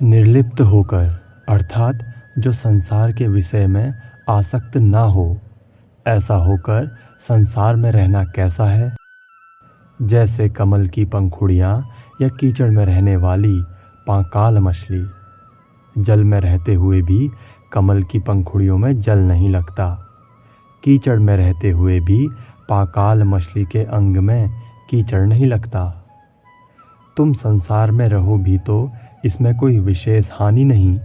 निर्लिप्त होकर अर्थात जो संसार के विषय में आसक्त ना हो, ऐसा होकर संसार में रहना कैसा है? जैसे कमल की पंखुड़ियाँ या कीचड़ में रहने वाली पांकाल मछली। जल में रहते हुए भी कमल की पंखुड़ियों में जल नहीं लगता। कीचड़ में रहते हुए भी पांकाल मछली के अंग में कीचड़ नहीं लगता। तुम संसार में रहो भी तो इसमें कोई विशेष हानि नहीं।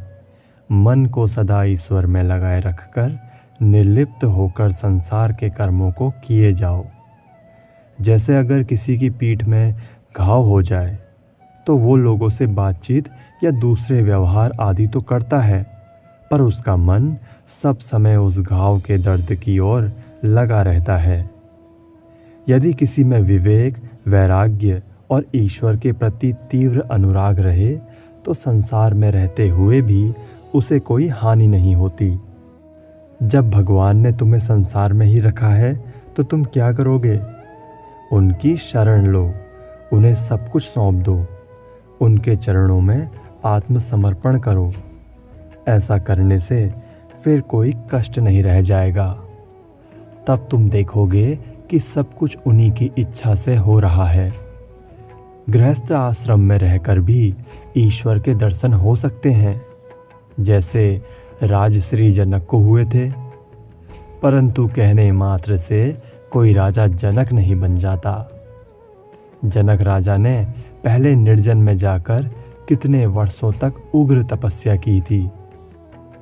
मन को सदा ईश्वर में लगाए रखकर निर्लिप्त होकर संसार के कर्मों को किए जाओ। जैसे अगर किसी की पीठ में घाव हो जाए तो वो लोगों से बातचीत या दूसरे व्यवहार आदि तो करता है, पर उसका मन सब समय उस घाव के दर्द की ओर लगा रहता है। यदि किसी में विवेक, वैराग्य और ईश्वर के प्रति तीव्र अनुराग रहे तो संसार में रहते हुए भी उसे कोई हानि नहीं होती। जब भगवान ने तुम्हें संसार में ही रखा है तो तुम क्या करोगे? उनकी शरण लो, उन्हें सब कुछ सौंप दो, उनके चरणों में आत्मसमर्पण करो। ऐसा करने से फिर कोई कष्ट नहीं रह जाएगा। तब तुम देखोगे कि सब कुछ उन्हीं की इच्छा से हो रहा है। गृहस्थ आश्रम में रहकर भी ईश्वर के दर्शन हो सकते हैं, जैसे राजश्री जनक को हुए थे। परंतु कहने मात्र से कोई राजा जनक नहीं बन जाता। जनक राजा ने पहले निर्जन में जाकर कितने वर्षों तक उग्र तपस्या की थी।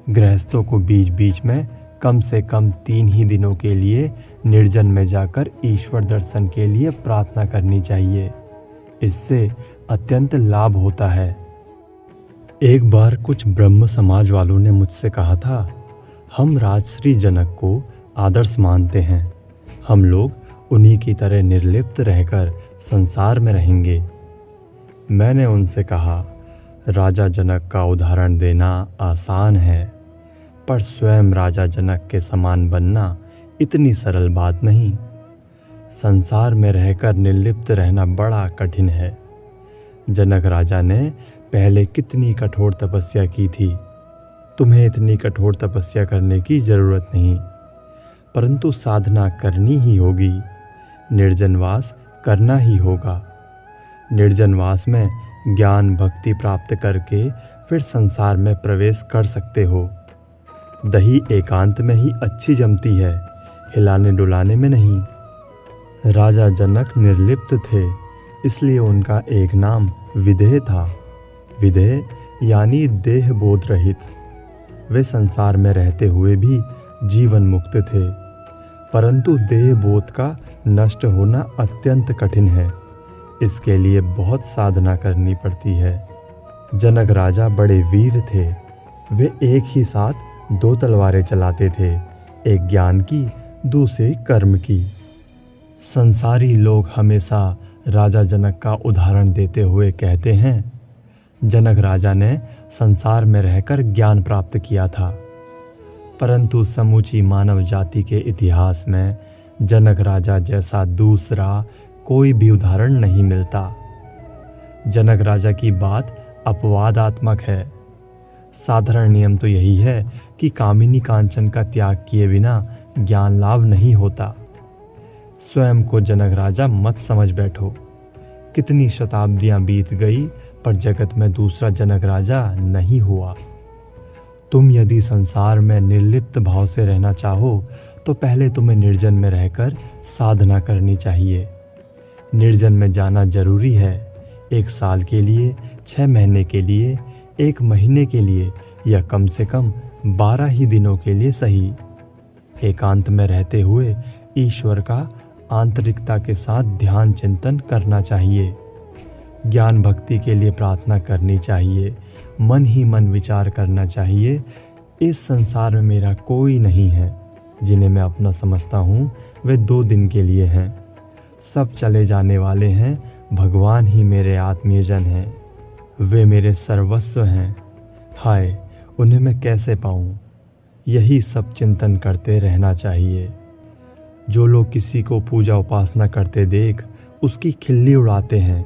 गृहस्थों को बीच बीच में कम से कम 3 ही दिनों के लिए निर्जन में जाकर ईश्वर दर्शन के लिए प्रार्थना करनी चाहिए। इससे अत्यंत लाभ होता है। एक बार कुछ ब्रह्म समाज वालों ने मुझसे कहा था, हम राजश्री जनक को आदर्श मानते हैं, हम लोग उन्हीं की तरह निर्लिप्त रहकर संसार में रहेंगे। मैंने उनसे कहा, राजा जनक का उदाहरण देना आसान है, पर स्वयं राजा जनक के समान बनना इतनी सरल बात नहीं। संसार में रहकर निर्लिप्त रहना बड़ा कठिन है। जनक राजा ने पहले कितनी कठोर तपस्या की थी। तुम्हें इतनी कठोर तपस्या करने की जरूरत नहीं, परंतु साधना करनी ही होगी। निर्जनवास करना ही होगा। निर्जनवास में ज्ञान भक्ति प्राप्त करके फिर संसार में प्रवेश कर सकते हो। दही एकांत में ही अच्छी जमती है, हिलाने डुलाने में नहीं। राजा जनक निर्लिप्त थे, इसलिए उनका एक नाम विदेह था। विदेह यानी देह बोध रहित। वे संसार में रहते हुए भी जीवन मुक्त थे, परंतु देह बोध का नष्ट होना अत्यंत कठिन है। इसके लिए बहुत साधना करनी पड़ती है। जनक राजा बड़े वीर थे। वे एक ही साथ 2 तलवारें चलाते थे, एक ज्ञान की, दूसरी कर्म की। संसारी लोग हमेशा राजा जनक का उदाहरण देते हुए कहते हैं, जनक राजा ने संसार में रहकर ज्ञान प्राप्त किया था, परंतु समूची मानव जाति के इतिहास में जनक राजा जैसा दूसरा कोई भी उदाहरण नहीं मिलता। जनक राजा की बात अपवादात्मक है। साधारण नियम तो यही है कि कामिनी कांचन का त्याग किए बिना ज्ञान लाभ नहीं होता। स्वयं को जनक राजा मत समझ बैठो। कितनी शताब्दियां बीत गई पर जगत में दूसरा जनक राजा नहीं हुआ। तुम यदि संसार में निर्लिप्त भाव से रहना चाहो तो पहले तुम्हें निर्जन में रहकर साधना करनी चाहिए। निर्जन में जाना जरूरी है। 1 साल के लिए, 6 महीने के लिए, 1 महीने के लिए या कम से कम 12 ही दिनों के लिए सही। एकांत में रहते हुए ईश्वर का आंतरिकता के साथ ध्यान चिंतन करना चाहिए। ज्ञान भक्ति के लिए प्रार्थना करनी चाहिए। मन ही मन विचार करना चाहिए, इस संसार में मेरा कोई नहीं है। जिन्हें मैं अपना समझता हूँ वे 2 दिन के लिए हैं। सब चले जाने वाले हैं। भगवान ही मेरे आत्मीयजन हैं। वे मेरे सर्वस्व हैं। हाय, उन्हें मैं कैसे पाऊँ? यही सब चिंतन करते रहना चाहिए। जो लोग किसी को पूजा उपासना करते देख उसकी खिल्ली उड़ाते हैं,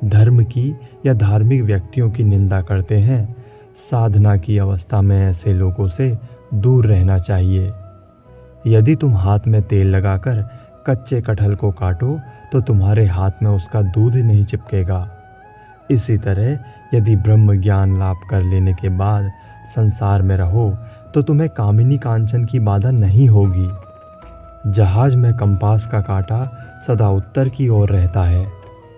धर्म की या धार्मिक व्यक्तियों की निंदा करते हैं, साधना की अवस्था में ऐसे लोगों से दूर रहना चाहिए। यदि तुम हाथ में तेल लगाकर कच्चे कटहल को काटो तो तुम्हारे हाथ में उसका दूध नहीं चिपकेगा। इसी तरह यदि ब्रह्म ज्ञान लाभ कर लेने के बाद संसार में रहो तो तुम्हें कामिनी कांचन की बाधा नहीं होगी। जहाज में कंपास का कांटा सदा उत्तर की ओर रहता है,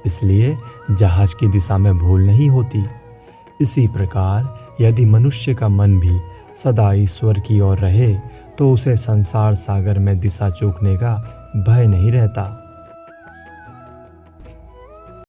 इसलिए जहाज की दिशा में भूल नहीं होती। इसी प्रकार यदि मनुष्य का मन भी सदा ईश्वर की ओर रहे तो उसे संसार सागर में दिशा चूकने का भय नहीं रहता।